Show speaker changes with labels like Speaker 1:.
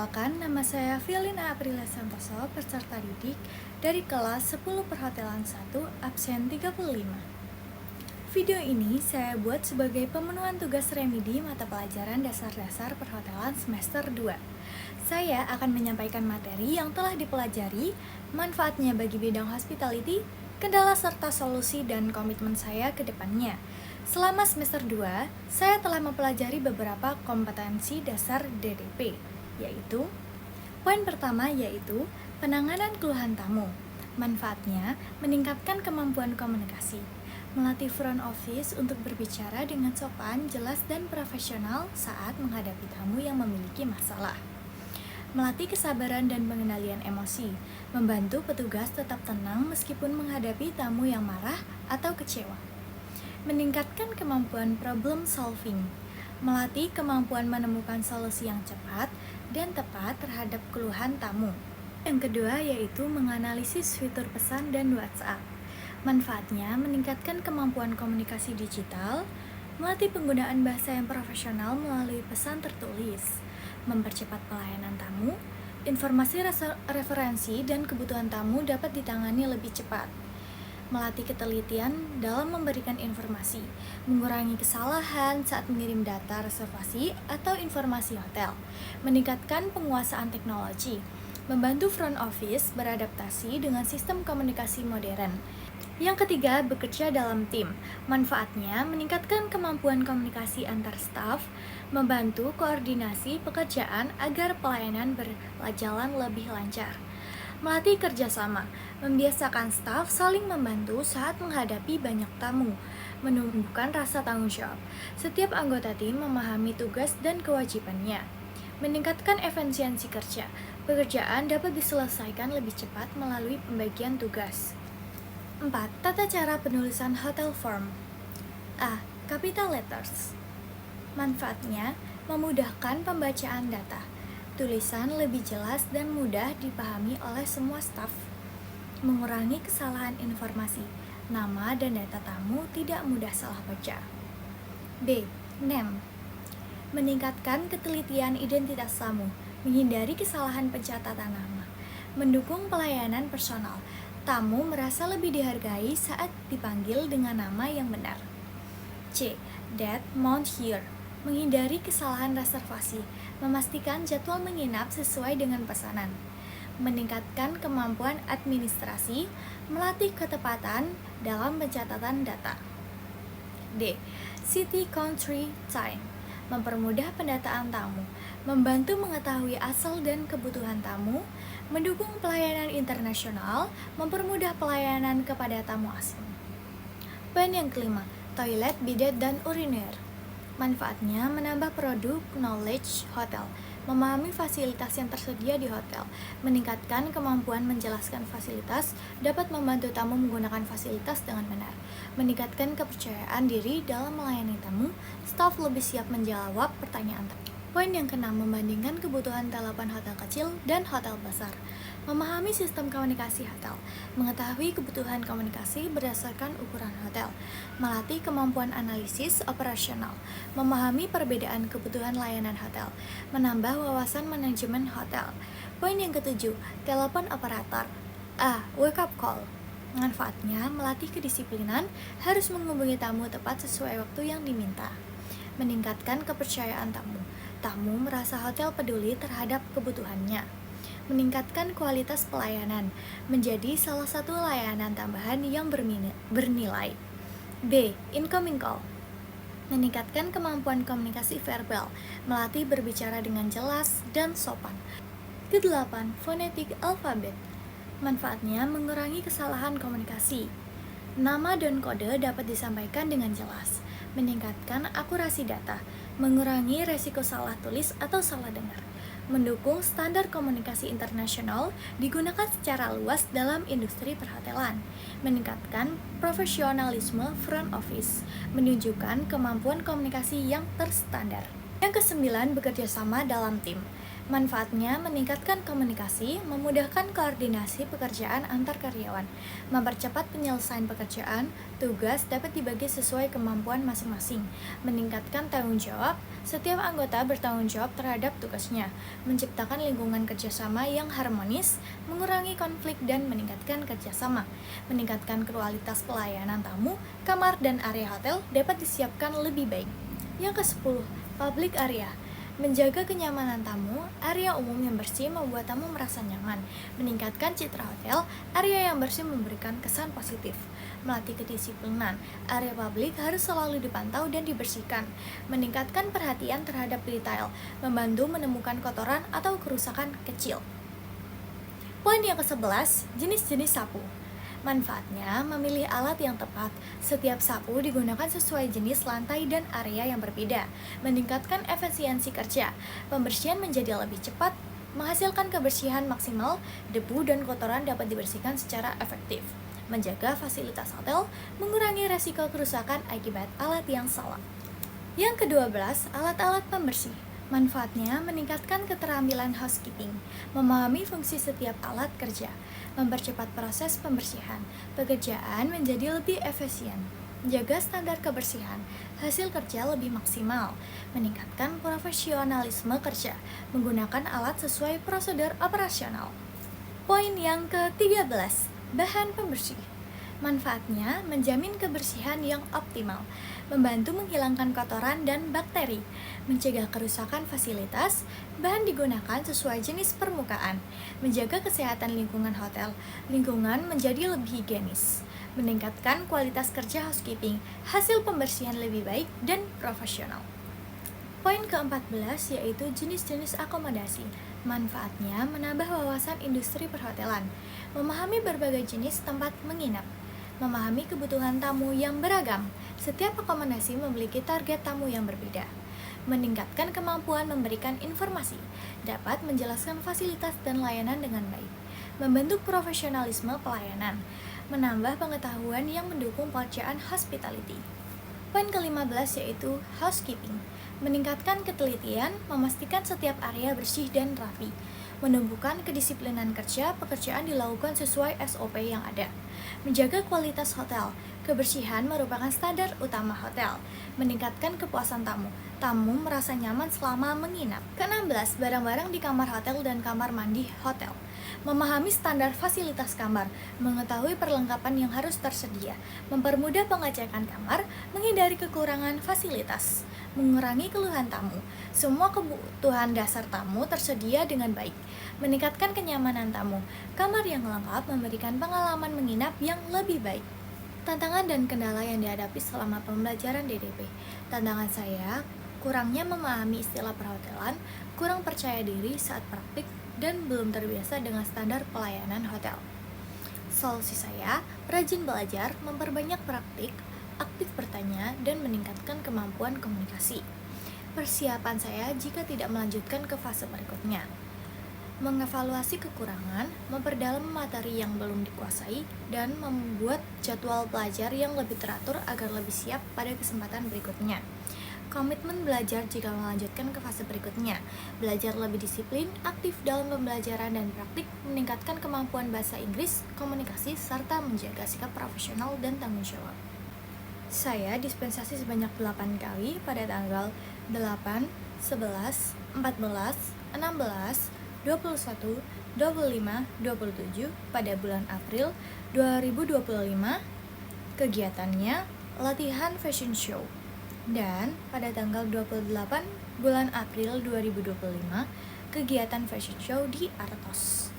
Speaker 1: Perkenalkan, nama saya Violina Aprilia Santoso, peserta didik dari kelas 10 Perhotelan 1, absen 35. Video ini saya buat sebagai pemenuhan tugas remedi mata pelajaran dasar-dasar perhotelan semester 2. Saya akan menyampaikan materi yang telah dipelajari, manfaatnya bagi bidang hospitality, kendala serta solusi dan komitmen saya ke depannya. Selama semester 2, saya telah mempelajari beberapa kompetensi dasar DDP, yaitu poin pertama yaitu penanganan keluhan tamu. Manfaatnya meningkatkan kemampuan komunikasi, melatih front office untuk berbicara dengan sopan, jelas, dan profesional saat menghadapi tamu yang memiliki masalah. Melatih kesabaran dan pengendalian emosi, membantu petugas tetap tenang meskipun menghadapi tamu yang marah atau kecewa. Meningkatkan kemampuan problem solving, melatih kemampuan menemukan solusi yang cepat dan tepat terhadap keluhan tamu. Yang kedua yaitu menganalisis fitur pesan dan WhatsApp. Manfaatnya meningkatkan kemampuan komunikasi digital, melatih penggunaan bahasa yang profesional melalui pesan tertulis, mempercepat pelayanan tamu, informasi referensi dan kebutuhan tamu dapat ditangani lebih cepat. Melatih ketelitian dalam memberikan informasi, mengurangi kesalahan saat mengirim data reservasi atau informasi hotel, meningkatkan penguasaan teknologi, membantu front office beradaptasi dengan sistem komunikasi modern. Yang ketiga, bekerja dalam tim. Manfaatnya meningkatkan kemampuan komunikasi antar staf, membantu koordinasi pekerjaan agar pelayanan berjalan lebih lancar. Melatih kerjasama, membiasakan staf saling membantu saat menghadapi banyak tamu, menumbuhkan rasa tanggung jawab. Setiap anggota tim memahami tugas dan kewajibannya. Meningkatkan efisiensi kerja, pekerjaan dapat diselesaikan lebih cepat melalui pembagian tugas. 4. Tata cara penulisan hotel form. A. Capital letters. Manfaatnya memudahkan pembacaan data. Tulisan lebih jelas dan mudah dipahami oleh semua staf. Mengurangi kesalahan informasi. Nama dan data tamu tidak mudah salah baca. B. Name. Meningkatkan ketelitian identitas tamu, menghindari kesalahan pencatatan nama. Mendukung pelayanan personal. Tamu merasa lebih dihargai saat dipanggil dengan nama yang benar. C. Date Mount Here. Menghindari kesalahan reservasi, memastikan jadwal menginap sesuai dengan pesanan. Meningkatkan kemampuan administrasi, melatih ketepatan dalam pencatatan data. D. City Country Time. Mempermudah pendataan tamu, membantu mengetahui asal dan kebutuhan tamu, mendukung pelayanan internasional, mempermudah pelayanan kepada tamu asing. Poin yang kelima, toilet, bidet, dan uriner. Manfaatnya menambah produk knowledge hotel, memahami fasilitas yang tersedia di hotel, meningkatkan kemampuan menjelaskan fasilitas, dapat membantu tamu menggunakan fasilitas dengan benar, meningkatkan kepercayaan diri dalam melayani tamu, staf lebih siap menjawab pertanyaan tamu. Poin yang keenam, membandingkan kebutuhan telepon hotel kecil dan hotel besar. Memahami sistem komunikasi hotel, mengetahui kebutuhan komunikasi berdasarkan ukuran hotel, melatih kemampuan analisis operasional, memahami perbedaan kebutuhan layanan hotel, menambah wawasan manajemen hotel. Poin yang ketujuh, telepon operator. A. Wake up call. Manfaatnya melatih kedisiplinan, harus menghubungi tamu tepat sesuai waktu yang diminta. Meningkatkan kepercayaan tamu. Tamu merasa hotel peduli terhadap kebutuhannya. Meningkatkan kualitas pelayanan, menjadi salah satu layanan tambahan yang bernilai. B. Incoming call. Meningkatkan kemampuan komunikasi verbal, melatih berbicara dengan jelas dan sopan. Kedelapan, phonetic alphabet. Manfaatnya mengurangi kesalahan komunikasi. Nama dan kode dapat disampaikan dengan jelas, meningkatkan akurasi data, mengurangi resiko salah tulis atau salah dengar, mendukung standar komunikasi internasional digunakan secara luas dalam industri perhotelan, meningkatkan profesionalisme front office, menunjukkan kemampuan komunikasi yang terstandar. Yang kesembilan, bekerja sama dalam tim. Manfaatnya meningkatkan komunikasi, memudahkan koordinasi pekerjaan antar karyawan, mempercepat penyelesaian pekerjaan, tugas dapat dibagi sesuai kemampuan masing-masing, meningkatkan tanggung jawab, setiap anggota bertanggung jawab terhadap tugasnya, menciptakan lingkungan kerjasama yang harmonis, mengurangi konflik dan meningkatkan kerjasama, meningkatkan kualitas pelayanan tamu, kamar dan area hotel dapat disiapkan lebih baik. Yang ke-10, public area. Menjaga kenyamanan tamu, area umum yang bersih membuat tamu merasa nyaman. Meningkatkan citra hotel, area yang bersih memberikan kesan positif. Melatih kedisiplinan, area publik harus selalu dipantau dan dibersihkan. Meningkatkan perhatian terhadap detail, membantu menemukan kotoran atau kerusakan kecil. Poin yang ke-11, jenis-jenis sapu. Manfaatnya, memilih alat yang tepat. Setiap sapu digunakan sesuai jenis lantai dan area yang berbeda, meningkatkan efisiensi kerja. Pembersihan menjadi lebih cepat, menghasilkan kebersihan maksimal, debu dan kotoran dapat dibersihkan secara efektif. Menjaga fasilitas hotel, mengurangi resiko kerusakan akibat alat yang salah. Yang ke-12, alat-alat pembersih. Manfaatnya meningkatkan keterampilan housekeeping, memahami fungsi setiap alat kerja, mempercepat proses pembersihan, pekerjaan menjadi lebih efisien, menjaga standar kebersihan, hasil kerja lebih maksimal, meningkatkan profesionalisme kerja, menggunakan alat sesuai prosedur operasional. Poin yang ke-13, bahan pembersih. Manfaatnya menjamin kebersihan yang optimal, membantu menghilangkan kotoran dan bakteri, mencegah kerusakan fasilitas, bahan digunakan sesuai jenis permukaan, menjaga kesehatan lingkungan hotel, lingkungan menjadi lebih higienis, meningkatkan kualitas kerja housekeeping, hasil pembersihan lebih baik dan profesional. Poin ke-14 yaitu jenis-jenis akomodasi. Manfaatnya menambah wawasan industri perhotelan, memahami berbagai jenis tempat menginap, memahami kebutuhan tamu yang beragam. Setiap akomodasi memiliki target tamu yang berbeda. Meningkatkan kemampuan memberikan informasi, dapat menjelaskan fasilitas dan layanan dengan baik. Membentuk profesionalisme pelayanan, menambah pengetahuan yang mendukung pekerjaan hospitality. Poin ke-15 yaitu housekeeping. Meningkatkan ketelitian, memastikan setiap area bersih dan rapi. Menumbuhkan kedisiplinan kerja, pekerjaan dilakukan sesuai SOP yang ada. Menjaga kualitas hotel, kebersihan merupakan standar utama hotel. Meningkatkan kepuasan tamu, tamu merasa nyaman selama menginap. Ke-16, barang-barang di kamar hotel dan kamar mandi hotel. Memahami standar fasilitas kamar, mengetahui perlengkapan yang harus tersedia, mempermudah pengecekan kamar, menghindari kekurangan fasilitas, mengurangi keluhan tamu. Semua kebutuhan dasar tamu tersedia dengan baik, meningkatkan kenyamanan tamu. Kamar yang lengkap memberikan pengalaman menginap yang lebih baik. Tantangan dan kendala yang dihadapi selama pembelajaran DDP. Tantangan saya, kurangnya memahami istilah perhotelan, kurang percaya diri saat praktik, dan belum terbiasa dengan standar pelayanan hotel. Solusi saya, rajin belajar, memperbanyak praktik, aktif bertanya, dan meningkatkan kemampuan komunikasi. Persiapan saya jika tidak melanjutkan ke fase berikutnya. Mengevaluasi kekurangan, memperdalam materi yang belum dikuasai, dan membuat jadwal belajar yang lebih teratur agar lebih siap pada kesempatan berikutnya. Komitmen belajar jika melanjutkan ke fase berikutnya. Belajar lebih disiplin, aktif dalam pembelajaran dan praktik, meningkatkan kemampuan bahasa Inggris, komunikasi, serta menjaga sikap profesional dan tanggung jawab. Saya dispensasi sebanyak 8 kali pada tanggal 8, 11, 14, 16, 21, 25, 27 pada bulan April 2025. Kegiatannya latihan fashion show. Dan pada tanggal 28 bulan April 2025, kegiatan fashion show di Artos.